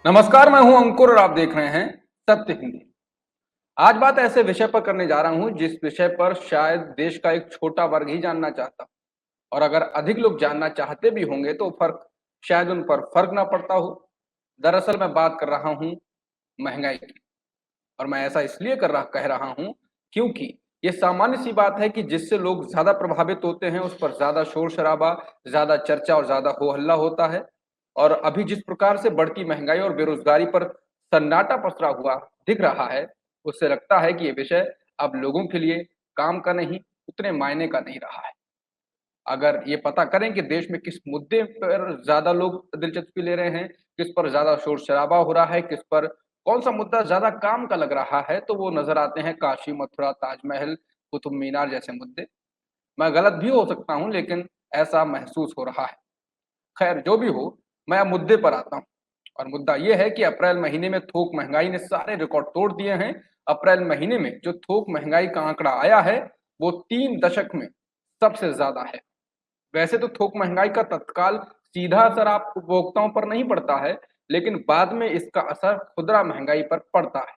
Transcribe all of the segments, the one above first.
नमस्कार, मैं हूं अंकुर और आप देख रहे हैं सत्य हिंदी। आज बात ऐसे विषय पर करने जा रहा हूं जिस विषय पर शायद देश का एक छोटा वर्ग ही जानना चाहता, और अगर अधिक लोग जानना चाहते भी होंगे तो फर्क शायद उन पर फर्क ना पड़ता हो। दरअसल मैं बात कर रहा हूं महंगाई की। और मैं ऐसा इसलिए कह रहा हूं क्योंकि ये सामान्य सी बात है कि जिससे लोग ज्यादा प्रभावित होते हैं उस पर ज्यादा शोर शराबा, ज्यादा चर्चा और ज्यादा हो हल्ला होता है। और अभी जिस प्रकार से बढ़ती महंगाई और बेरोजगारी पर सन्नाटा पसरा हुआ दिख रहा है, उससे लगता है कि ये विषय अब लोगों के लिए काम का नहीं, उतने मायने का नहीं रहा है। अगर ये पता करें कि देश में किस मुद्दे पर ज़्यादा लोग दिलचस्पी ले रहे हैं, किस पर ज़्यादा शोर-शराबा हो रहा है, किस पर कौन-सा मुद्दा ज़्यादा काम का लग रहा है, तो वो नज़र आते हैं काशी, मथुरा, ताजमहल, कुतुब मीनार जैसे मुद्दे। मैं गलत भी हो सकता हूँ, लेकिन ऐसा महसूस हो रहा है। खैर, जो भी हो, मैं अब मुद्दे पर आता हूँ। और मुद्दा ये है कि अप्रैल महीने में थोक महंगाई ने सारे रिकॉर्ड तोड़ दिए हैं। अप्रैल महीने में जो थोक महंगाई का आंकड़ा आया है, वो 3 दशक में सबसे ज़्यादा है। वैसे तो थोक महंगाई का तत्काल सीधा असर आप उपभोक्ताओं पर नहीं पड़ता है, लेकिन बाद में इसका असर खुदरा महंगाई पर पड़ता है।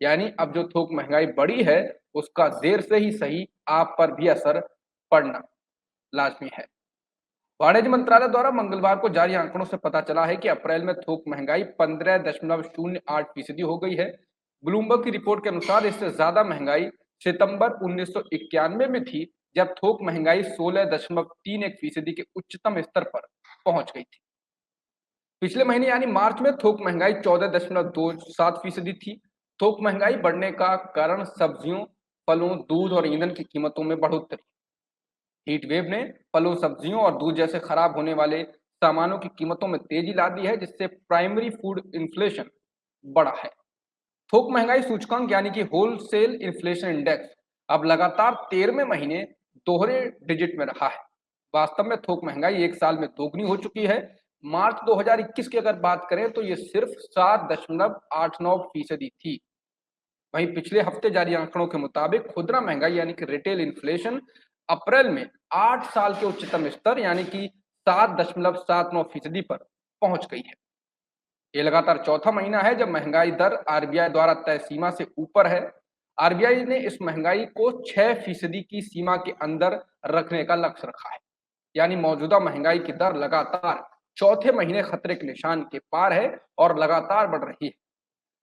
यानी अब जो थोक महंगाई बढ़ी है, उसका देर से ही सही आप पर भी असर पड़ना लाज़मी है। वाणिज्य मंत्रालय द्वारा मंगलवार को जारी आंकड़ों से पता चला है कि अप्रैल में थोक महंगाई 15.08% हो गई है। ब्लूमबर्ग की रिपोर्ट के अनुसार इससे ज्यादा महंगाई सितंबर 1991 में थी, जब थोक महंगाई 16.31% के उच्चतम स्तर पर पहुंच गई थी। पिछले महीने यानी मार्च में थोक महंगाई 14.27% थी। थोक महंगाई बढ़ने का कारण सब्जियों, फलों, दूध और ईंधन की कीमतों में बढ़ोतरी। हीट वेव ने फलों, सब्जियों और दूध जैसे खराब होने वाले सामानों की कीमतों में तेजी ला दी है, जिससे प्राइमरी फूड इन्फ्लेशन बढ़ा है। थोक महंगाई सूचकांक यानी कि होलसेल इन्फ्लेशन इंडेक्स अब लगातार 13वें महीने दोहरे डिजिट में रहा है। वास्तव में थोक महंगाई एक साल में दोगुनी हो चुकी है। मार्च 2021 की अगर बात करें तो ये सिर्फ 7.89% थी। वहीं पिछले हफ्ते जारी आंकड़ों के मुताबिक खुदरा महंगाई यानी कि रिटेल इन्फ्लेशन अप्रैल में 8 साल के उच्चतम स्तर यानी कि 7.79% पर पहुंच गई है। ये लगातार चौथा महीना है जब महंगाई दर आरबीआई द्वारा तय सीमा से ऊपर है। आरबीआई ने इस महंगाई को 6% की सीमा के अंदर रखने का लक्ष्य रखा है। यानी मौजूदा महंगाई की दर लगातार चौथे महीने खतरे के निशान के पार है और लगातार बढ़ रही है।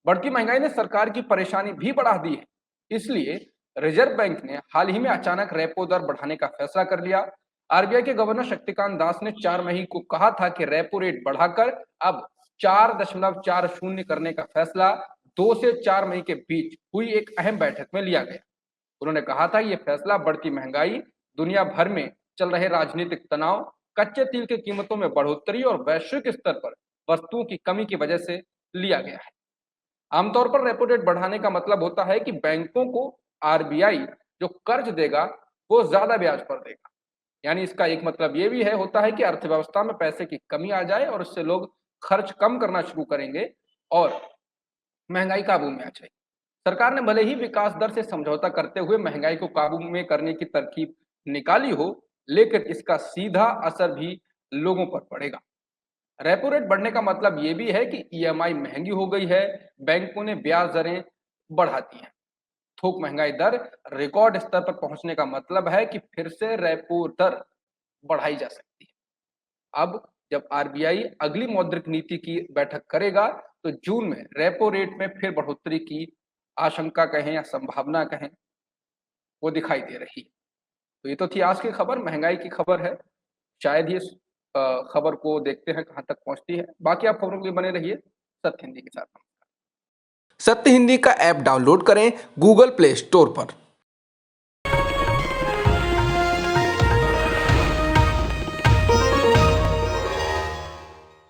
बढ़ती महंगाई ने सरकार की परेशानी भी बढ़ा दी है। इसलिए रिजर्व बैंक ने हाल ही में अचानक रेपो दर बढ़ाने का फैसला कर लिया। आरबीआई के गवर्नर शक्तिकांत दास ने 4 मई को कहा था कि रेपो रेट बढ़ाकर अब 4.40 करने का फैसला 2 से 4 मई के बीच हुई एक अहम बैठक में लिया गया। उन्होंने कहा था ये फैसला बढ़ती महंगाई, दुनिया भर में चल रहे राजनीतिक तनाव, कच्चे तेल की कीमतों में बढ़ोतरी और वैश्विक स्तर पर वस्तुओं की कमी की वजह से लिया गया है। आमतौर पर रेपो रेट बढ़ाने का मतलब होता है कि बैंकों को आरबीआई जो कर्ज देगा वो ज्यादा ब्याज पर देगा। यानी इसका एक मतलब ये भी है होता है कि अर्थव्यवस्था में पैसे की कमी आ जाए और उससे लोग खर्च कम करना शुरू करेंगे और महंगाई काबू में आ जाए। सरकार ने भले ही विकास दर से समझौता करते हुए महंगाई को काबू में करने की तरकीब निकाली हो, लेकिन इसका सीधा असर भी लोगों पर पड़ेगा। रेपो रेट बढ़ने का मतलब ये भी है कि ईएमआई महंगी हो गई है, बैंकों ने ब्याज दरें बढ़ा दी हैं। थोक महंगाई दर रिकॉर्ड स्तर पर पहुंचने का मतलब है कि फिर से रेपो दर बढ़ाई जा सकती है। अब जब आरबीआई अगली मौद्रिक नीति की बैठक करेगा तो जून में रेपो रेट में फिर बढ़ोतरी की आशंका कहें या संभावना कहें, वो दिखाई दे रही है। तो ये तो थी आज की खबर, महंगाई की खबर है। शायद ही इस खबर को देखते हैं कहाँ तक पहुँचती है। बाकी आप खबरों के लिए बने रहिए सत्य हिंदी के साथ। सत्य हिंदी का ऐप डाउनलोड करें गूगल प्ले स्टोर पर।